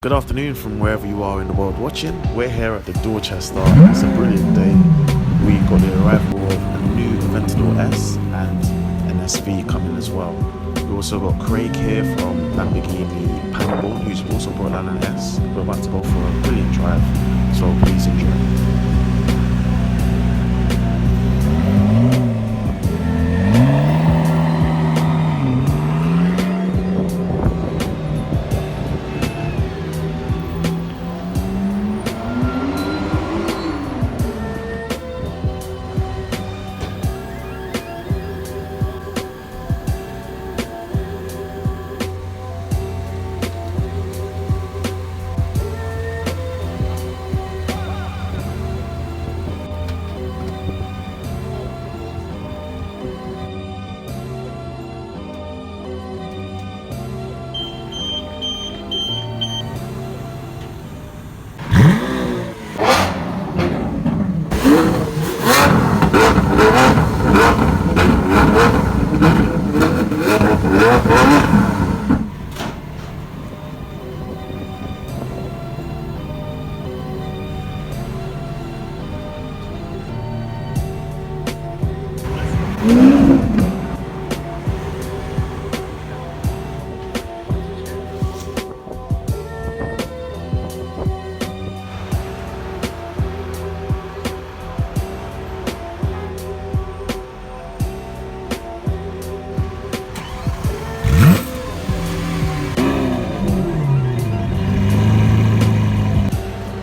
Good afternoon from wherever you are in the world watching. We're here at the Dorchester. It's a brilliant day. We got the arrival of a new Aventador S and an SV coming as well. We also got Craig here from Lamborghini Panel, who's also brought down an S. We're about to go for a brilliant drive, so please enjoy.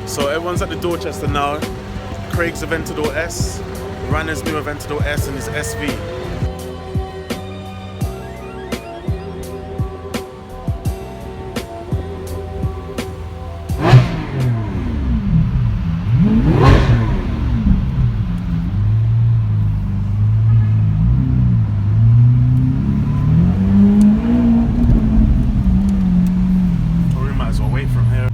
So everyone's at the Dorchester now. Craig's Aventador S, Ranner's new Aventador S and his SV. Or we might as well wait from here.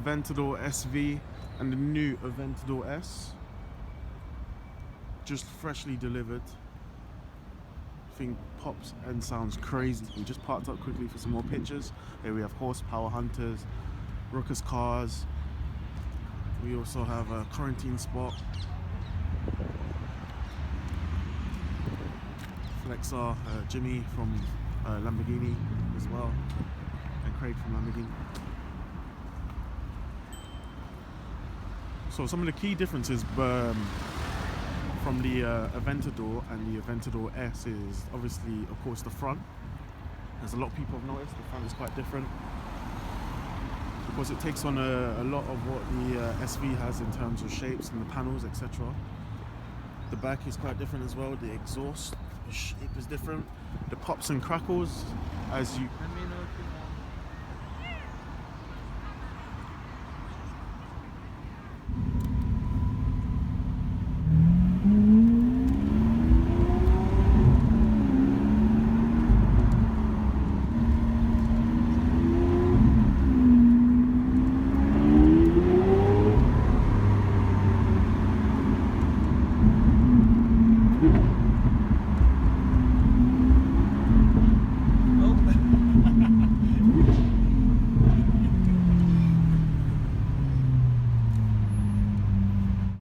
Aventador SV and the new Aventador S. Just freshly delivered. Thing pops and sounds crazy. We just parked up quickly for some more pictures. Here we have Horsepower Hunters, Ruckus Cars. We also have a quarantine spot. Flexar, Jimmy from Lamborghini as well, and Craig from Lamborghini. So some of the key differences from the Aventador and the Aventador S is obviously, of course, the front. As a lot of people have noticed, the front is quite different because it takes on a lot of what the SV has in terms of shapes and the panels, etc. The back is quite different as well. The exhaust shape is different. The pops and crackles, as you